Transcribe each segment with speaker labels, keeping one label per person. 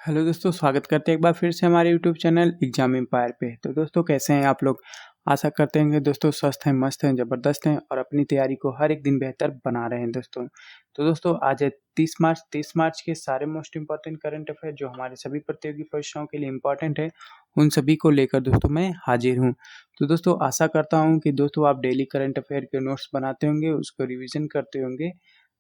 Speaker 1: Hello दोस्तों, स्वागत करते हैं एक बार फिर से हमारे यूट्यूब चैनल एग्जाम एम्पायर पे। तो दोस्तों कैसे हैं आप लोग। आशा करते हैं कि दोस्तों स्वस्थ हैं, मस्त हैं, ज़बरदस्त हैं और अपनी तैयारी को हर एक दिन बेहतर बना रहे हैं दोस्तों। तो दोस्तों आज है 30 मार्च के सारे मोस्ट इंपॉर्टेंट करंट अफेयर जो हमारे सभी प्रतियोगी परीक्षाओं के लिए इम्पोर्टेंट है, उन सभी को लेकर दोस्तों मैं हाजिर हूँ। तो दोस्तों आशा करता हूँ कि दोस्तों आप डेली करंट अफेयर के नोट्स बनाते होंगे, उसको रिविज़न करते होंगे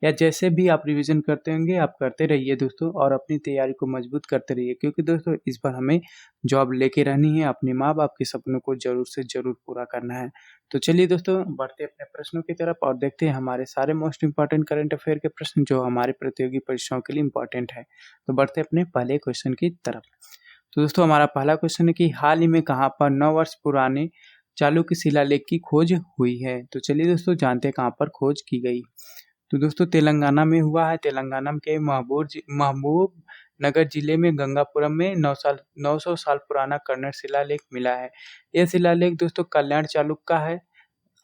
Speaker 1: या जैसे भी आप रिवीजन करते होंगे आप करते रहिए दोस्तों और अपनी तैयारी को मजबूत करते रहिए, क्योंकि दोस्तों इस बार हमें जॉब लेके रहनी है, अपने माँ बाप के सपनों को ज़रूर से ज़रूर पूरा करना है। तो चलिए दोस्तों बढ़ते अपने प्रश्नों की तरफ और देखते हैं हमारे सारे मोस्ट इंपॉर्टेंट करंट अफेयर के प्रश्न जो हमारे प्रतियोगी परीक्षाओं के लिए इम्पोर्टेंट है। तो बढ़ते अपने पहले क्वेश्चन की तरफ। तो दोस्तों हमारा पहला क्वेश्चन है कि हाल ही में कहाँ पर 9 वर्ष पुराने चालुक्य शिलालेख की खोज हुई है। तो चलिए दोस्तों जानते हैं कहाँ पर खोज की गई। तो दोस्तों तेलंगाना में हुआ है। तेलंगाना के महबूब नगर जिले में गंगापुरम में 900 साल पुराना कन्नड़ शिलालेख मिला है। यह शिलालेख दोस्तों कल्याण चालुक्य का है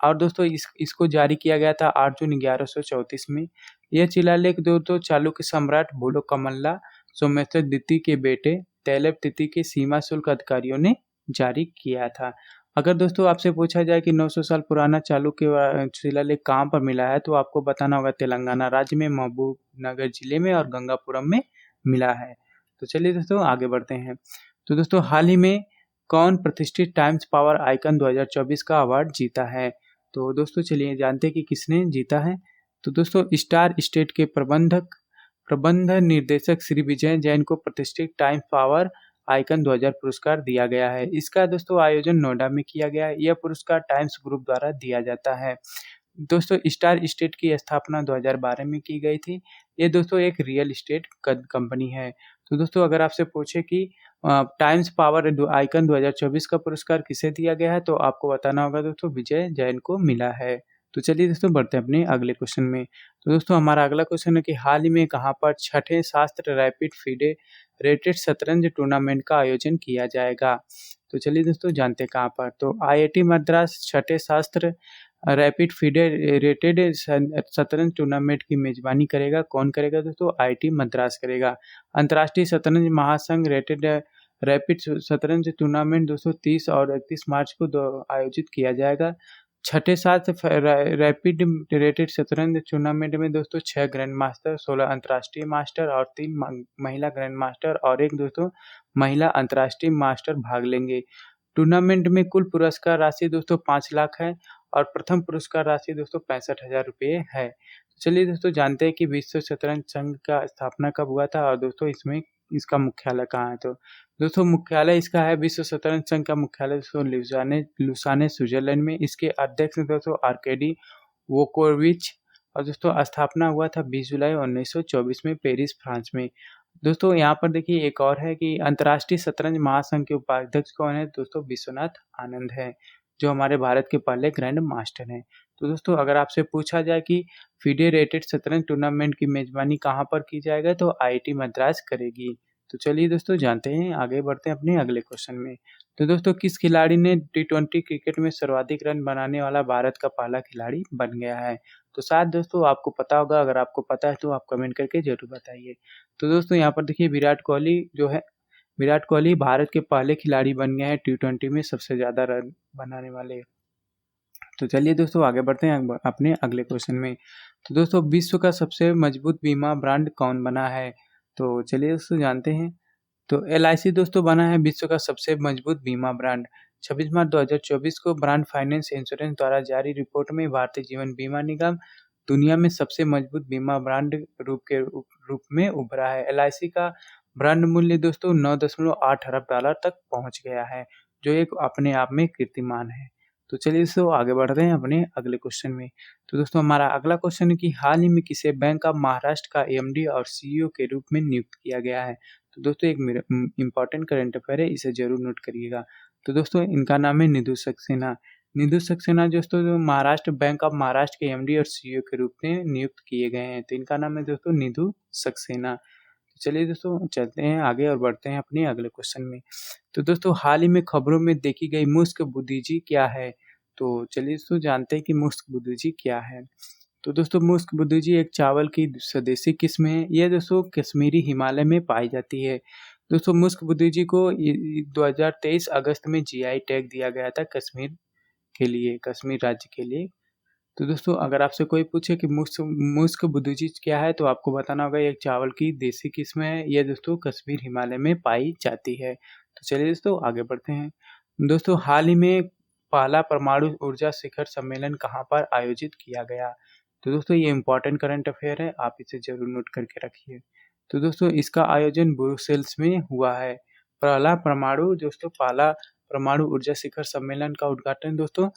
Speaker 1: और दोस्तों इसको जारी किया गया था 8 जून 1134 में। यह शिलालेख दोस्तों चालुक्य सम्राट भूलोकमल्ला सोमेश्वर द्वितीय के बेटे तैलव तृतीय के सीमा शुल्क अधिकारियों ने जारी किया था। अगर दोस्तों आपसे पूछा जाए कि 900 साल पुराना चालुक्य शिलालेख कहाँ पर मिला है, तो आपको बताना होगा तेलंगाना राज्य में महबूब नगर जिले में और गंगापुरम में मिला है। तो चलिए दोस्तों आगे बढ़ते हैं। तो दोस्तों हाल ही में कौन प्रतिष्ठित टाइम्स पावर आइकन 2024 का अवार्ड जीता है। तो दोस्तों चलिए जानते हैं कि किसने जीता है। तो दोस्तों स्टार स्टेट के प्रबंध निर्देशक श्री विजय जैन को प्रतिष्ठित टाइम्स पावर आइकन 2000 पुरस्कार दिया गया है। इसका दोस्तों आयोजन नोएडा में किया गया है। यह पुरस्कार टाइम्स ग्रुप द्वारा दिया जाता है। दोस्तों स्टार स्टेट की स्थापना 2012 में की गई थी। ये दोस्तों एक रियल एस्टेट कंपनी है। तो दोस्तों अगर आपसे पूछे कि टाइम्स पावर आइकन 2024 का पुरस्कार किसे दिया गया है, तो आपको बताना होगा दोस्तों विजय जैन को मिला है। तो चलिए दोस्तों बढ़ते हैं अपने अगले क्वेश्चन में। तो दोस्तों हमारा अगला क्वेश्चन है कि हाल ही में कहाँ पर छठे शास्त्र रैपिड फीडे रेटेड शतरंज टूर्नामेंट का आयोजन किया जाएगा। तो चलिए दोस्तों जानते हैं कहाँ पर। तो आईआईटी मद्रास छठे शास्त्र रैपिड फेडरेटेड शतरंज टूर्नामेंट की मेजबानी करेगा। कौन करेगा दोस्तों? आईआईटी मद्रास करेगा। अंतर्राष्ट्रीय शतरंज महासंघ रैपिड शतरंज टूर्नामेंट दोस्तों 30 और 31 मार्च को आयोजित किया जाएगा। छठे साथ रैपिड रेटेड शतरंज टूर्नामेंट में दोस्तों 6 ग्रैंड मास्टर, 16 अंतर्राष्ट्रीय मास्टर और 3 महिला ग्रैंड मास्टर और एक दोस्तों महिला अंतर्राष्ट्रीय मास्टर भाग लेंगे। टूर्नामेंट में कुल पुरस्कार राशि दोस्तों 5 लाख है और प्रथम पुरस्कार राशि दोस्तों 65,000 रुपये है। तो चलिए दोस्तों जानते हैं कि विश्व शतरंज संघ का स्थापना कब हुआ था और दोस्तों इसमें इसका मुख्यालय कहाँ है। तो दोस्तों मुख्यालय इसका है, विश्व शतरंज संघ का मुख्यालय दोस्तों लुसाने स्विट्जरलैंड में। इसके अध्यक्ष दोस्तों आर्केडी वोकोविच और दोस्तों स्थापना हुआ था 20 जुलाई 1924 में पेरिस फ्रांस में। दोस्तों यहाँ पर देखिए एक और है कि अंतर्राष्ट्रीय शतरंज महासंघ के उपाध्यक्ष कौन है दोस्तों? विश्वनाथ आनंद है, जो हमारे भारत के पहले ग्रैंड मास्टर हैं। तो दोस्तों अगर आपसे पूछा जाए कि फीडे रेटेड शतरंज टूर्नामेंट की मेजबानी कहाँ पर की जाएगा, तो आईआईटी मद्रास करेगी। तो चलिए दोस्तों जानते हैं, आगे बढ़ते हैं अपने अगले क्वेश्चन में। तो दोस्तों किस खिलाड़ी ने टी20 क्रिकेट में सर्वाधिक रन बनाने वाला भारत का पहला खिलाड़ी बन गया है? तो शायद दोस्तों आपको पता होगा, अगर आपको पता है तो आप कमेंट करके जरूर बताइए। तो दोस्तों यहाँ पर देखिए विराट कोहली भारत के पहले खिलाड़ी बन गए हैं टी20 में सबसे ज़्यादा रन बनाने वाले। तो चलिए दोस्तों आगे बढ़ते हैं अपने अगले क्वेश्चन में। तो दोस्तों विश्व का सबसे मजबूत बीमा ब्रांड कौन बना है? तो चलिए दोस्तों जानते हैं। तो एलआईसी दोस्तों बना है विश्व का सबसे मजबूत बीमा ब्रांड। 26 मार्च 2024 को ब्रांड फाइनेंस इंश्योरेंस द्वारा जारी रिपोर्ट में भारतीय जीवन बीमा निगम दुनिया में सबसे मजबूत बीमा ब्रांड रूप में उभरा है। एलआईसी का ब्रांड मूल्य दोस्तों 9.8 अरब डॉलर तक पहुंच गया है, जो एक अपने आप में कीर्तिमान है। तो चलिए दोस्तों आगे बढ़ते हैं अपने अगले क्वेश्चन में। तो दोस्तों हमारा अगला क्वेश्चन है कि हाल ही में किसे बैंक ऑफ महाराष्ट्र का एमडी और सीईओ के रूप में नियुक्त किया गया है? तो दोस्तों एक इम्पॉर्टेंट करंट अफेयर है, इसे जरूर नोट करिएगा। तो दोस्तों इनका नाम है निधु सक्सेना। निधु सक्सेना दोस्तों जो महाराष्ट्र बैंक ऑफ महाराष्ट्र के एमडी और सीईओ के रूप में नियुक्त किए गए हैं। तो इनका नाम है दोस्तों निधु सक्सेना। तो चलिए दोस्तों चलते हैं आगे और बढ़ते हैं अपने अगले क्वेश्चन में। तो दोस्तों हाल ही में खबरों में देखी गई मुश्क बुद्धिजी क्या है? तो चलिए दोस्तों जानते हैं कि मुश्क बुद्धिजी क्या है। तो दोस्तों मुश्क बुद्धिजी एक चावल की स्वदेशी किस्म है। यह दोस्तों कश्मीरी हिमालय में पाई जाती है। दोस्तों मुस्क बुद्धिजी को 2023 अगस्त में जीआई टैग दिया गया था कश्मीर के लिए, कश्मीर राज्य के लिए। तो दोस्तों अगर आपसे कोई पूछे कि मुस्क बुद्धिजी क्या है, तो आपको बताना होगा ये एक चावल की देसी किस्म है। यह दोस्तों कश्मीर हिमालय में पाई जाती है। तो चलिए दोस्तों आगे बढ़ते हैं। दोस्तों हाल ही में पहला परमाणु ऊर्जा शिखर सम्मेलन कहाँ पर आयोजित किया गया? तो दोस्तों ये इम्पोर्टेंट करंट अफेयर है, आप इसे जरूर नोट करके रखिए। तो दोस्तों इसका आयोजन ब्रुसेल्स में हुआ है। पहला परमाणु ऊर्जा शिखर सम्मेलन का उद्घाटन दोस्तों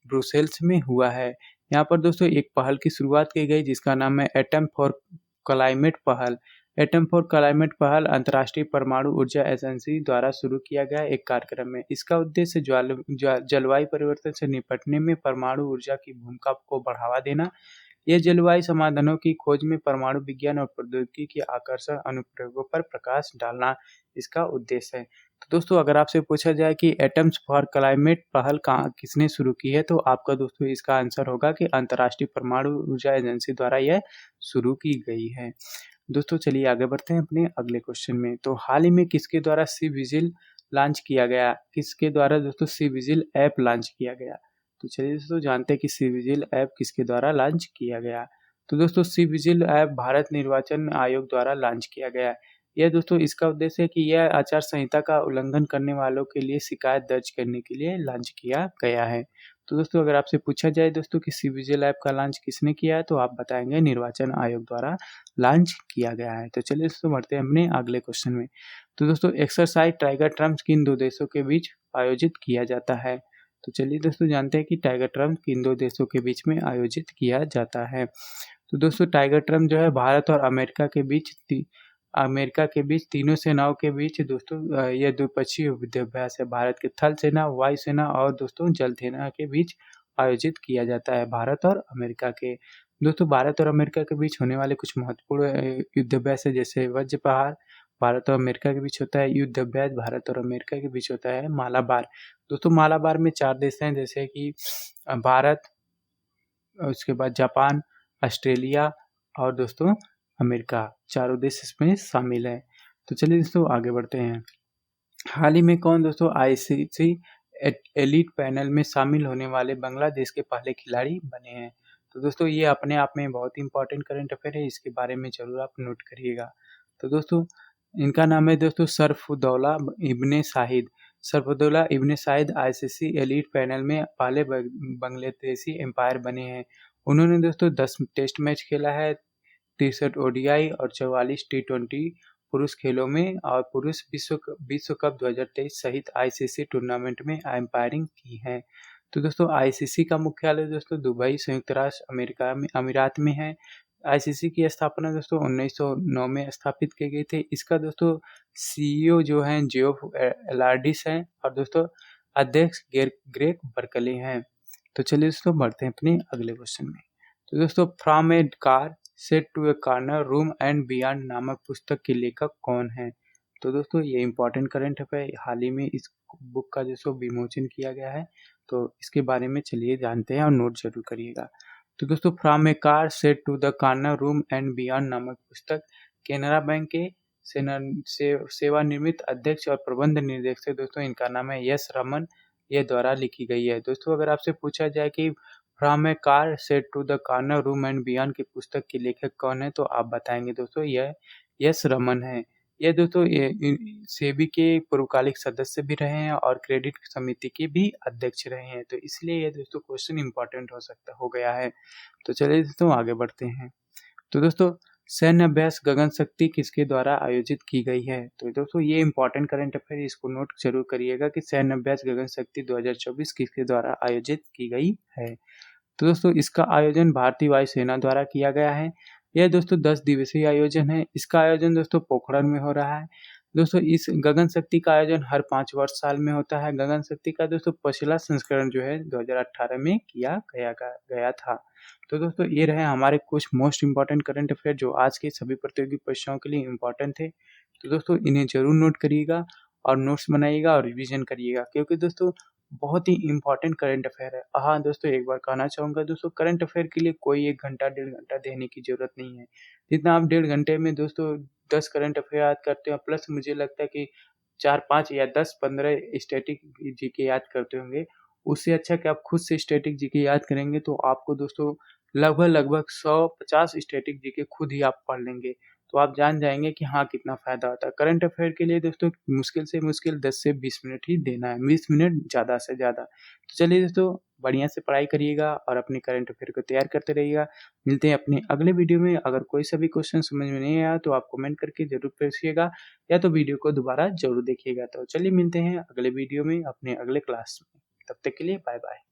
Speaker 1: ब्रुसेल्स में हुआ है। यहाँ पर दोस्तों एक पहल की शुरुआत की गई जिसका नाम है एटम फॉर क्लाइमेट पहल। एटम फॉर क्लाइमेट पहल अंतर्राष्ट्रीय परमाणु ऊर्जा एजेंसी द्वारा शुरू किया गया एक कार्यक्रम है। इसका उद्देश्य जलवायु परिवर्तन से निपटने में परमाणु ऊर्जा की भूमिका को बढ़ावा देना। यह जलवायु समाधानों की खोज में परमाणु विज्ञान और प्रौद्योगिकी के आकर्षक अनुप्रयोगों पर प्रकाश डालना इसका उद्देश्य है। तो दोस्तों अगर आपसे पूछा जाए कि एटम्स फॉर क्लाइमेट पहल कहाँ किसने शुरू की है, तो आपका दोस्तों इसका आंसर होगा कि अंतर्राष्ट्रीय परमाणु ऊर्जा एजेंसी द्वारा यह शुरू की गई है। दोस्तों चलिए आगे बढ़ते हैं अपने अगले क्वेश्चन में। तो हाल ही में किसके द्वारा सी विजिल लॉन्च किया गया? किसके द्वारा दोस्तों सी विजिल ऐप लॉन्च किया गया? तो चलिए दोस्तों जानते हैं कि सी विजिल ऐप किसके द्वारा लॉन्च किया गया। तो दोस्तों सी विजिल ऐप भारत निर्वाचन आयोग द्वारा लॉन्च किया गया। यह दोस्तों इसका उद्देश्य है कि यह आचार संहिता का उल्लंघन करने वालों के लिए शिकायत दर्ज करने के लिए लॉन्च किया गया है। तो दोस्तों अगर आपसे पूछा जाए दोस्तों कि सी विजिल ऐप का लॉन्च किसने किया है, तो आप बताएंगे निर्वाचन आयोग द्वारा लॉन्च किया गया है। तो चलिए दोस्तों बढ़ते हैं अपने अगले क्वेश्चन में। तो दोस्तों एक्सरसाइज टाइगर ट्रम्प किन दो देशों के बीच आयोजित किया जाता है? तो चलिए दोस्तों जानते हैं कि टाइगर ट्रम्प किन दो देशों के बीच में आयोजित किया जाता है। तो दोस्तों टाइगर ट्रम्प जो है भारत और अमेरिका के बीच तीनों सेनाओं के बीच दोस्तों यह द्विपक्षीय युद्धाभ्यास है। भारत के थल सेना, वायु सेना और दोस्तों जल सेना के बीच आयोजित किया जाता है भारत और अमेरिका के। दोस्तों भारत और अमेरिका के बीच होने वाले कुछ महत्वपूर्ण युद्धाभ्यास है, जैसे वज्र प्रहार भारत और अमेरिका के बीच होता है, युद्ध अभ्यास भारत और अमेरिका के बीच होता है, मालाबार। दोस्तों मालाबार में 4 देश हैं, जैसे कि भारत, उसके बाद जापान, ऑस्ट्रेलिया और दोस्तों अमेरिका, चारों देश इसमें शामिल हैं। तो चलिए दोस्तों आगे बढ़ते हैं। हाल ही में कौन दोस्तों आईसीसी एलीट पैनल में शामिल होने वाले बांग्लादेश के पहले खिलाड़ी बने हैं? तो दोस्तों ये अपने आप में बहुत ही इंपॉर्टेंट करंट अफेयर है, इसके बारे में जरूर आप नोट करिएगा। तो दोस्तों इनका नाम है दोस्तों सरफुदौला इब्ने शाहिद। सरफुदौला इब्ने शाहिद आईसीसी एलीट पैनल में पहले बांग्लादेशी एम्पायर बने हैं। उन्होंने दोस्तों 10 टेस्ट मैच खेला है, 63 ओडीआई और 44 टी20 पुरुष खेलों में और पुरुष विश्व कप 2023 सहित आईसीसी टूर्नामेंट में एम्पायरिंग की है। तो दोस्तों आईसीसी का मुख्यालय दोस्तों दुबई, संयुक्त राष्ट्र अमेरिका में अमीरात में है। आईसीसी की स्थापना दोस्तों 1909 में स्थापित की गई थी। इसका दोस्तों सीईओ जो हैं जियोफ एलार्डिस हैं और दोस्तों अध्यक्ष ग्रेग बर्कले हैं। तो चलिए दोस्तों बढ़ते हैं अपने अगले क्वेश्चन में। तो दोस्तों from a car shed to a corner room and beyond नामक पुस्तक के लेखक कौन है? तो दोस्तों ये इंपॉर्टेंट करंट है, हाल ही में इस बुक का जो विमोचन किया गया है, तो इसके बारे में चलिए जानते हैं और नोट जरूर करिएगा। तो दोस्तों from a car shed to the corner room and beyond नामक पुस्तक केनरा बैंक के सेवानिवृत्त अध्यक्ष और प्रबंध निर्देशक दोस्तों इनका नाम है यस रमन, ये द्वारा लिखी गई है। दोस्तों अगर आपसे पूछा जाए कि from a car shed to the corner room and beyond की पुस्तक के लेखक कौन है, तो आप बताएंगे दोस्तों यह यस रमन है। यह दोस्तों सेबी के पूर्वकालिक सदस्य भी रहे हैं और क्रेडिट समिति के भी अध्यक्ष रहे हैं, तो इसलिए यह दोस्तों क्वेश्चन इंपॉर्टेंट हो गया है। तो चलिए दोस्तों आगे बढ़ते हैं। तो दोस्तों सैन्य अभ्यास गगन शक्ति किसके द्वारा आयोजित की गई है? तो दोस्तों ये इंपॉर्टेंट करंट अफेयर, इसको नोट जरूर करिएगा कि सैन्य अभ्यास गगन शक्ति 2024 किसके द्वारा आयोजित की गई है। तो दोस्तों इसका आयोजन भारतीय वायुसेना द्वारा किया गया है। यह दोस्तों 10 दिवसीय आयोजन है। इसका आयोजन दोस्तों पोखरण में हो रहा है। दोस्तों इस गगन शक्ति का आयोजन हर 5 वर्ष साल में होता है। गगन शक्ति का दोस्तों पिछला संस्करण जो है 2018 में किया गया था। तो दोस्तों ये रहे हमारे कुछ मोस्ट इंपॉर्टेंट करंट अफेयर जो आज के सभी प्रतियोगी परीक्षाओं के लिए इम्पोर्टेंट थे। तो दोस्तों इन्हें जरूर नोट करिएगा और नोट्स बनाइएगा और रिवीजन करिएगा, क्योंकि दोस्तों बहुत ही इम्पोर्टेंट करंट अफ़ेयर है। हाँ दोस्तों, एक बार कहना चाहूँगा दोस्तों, करंट अफ़ेयर के लिए कोई 1 घंटा, डेढ़ घंटा देने की ज़रूरत नहीं है। जितना आप डेढ़ घंटे में दोस्तों 10 करंट अफ़ेयर याद करते हो, प्लस मुझे लगता है कि 4-5 या 10-15 स्टैटिक जीके याद करते होंगे। उससे अच्छा कि आप खुद से स्टैटिक जीके याद करेंगे तो आपको दोस्तों लगभग-लगभग 100-50 स्टैटिक जीके खुद ही आप पढ़ लेंगे। तो आप जान जाएँगे कि हाँ, कितना फ़ायदा होता है। करंट अफ़ेयर के लिए दोस्तों मुश्किल से मुश्किल 10 से 20 मिनट ही देना है, 20 मिनट ज़्यादा से ज़्यादा। तो चलिए दोस्तों, बढ़िया से पढ़ाई करिएगा और अपने करंट अफ़ेयर को तैयार करते रहिएगा। मिलते हैं अपने अगले वीडियो में। अगर कोई सा भी क्वेश्चन समझ में नहीं आया तो आप कमेंट करके ज़रूर पूछिएगा, या तो वीडियो को दोबारा ज़रूर देखिएगा। तो चलिए मिलते हैं अगले वीडियो में अपने अगले क्लास में। तब तक के लिए बाय-बाय।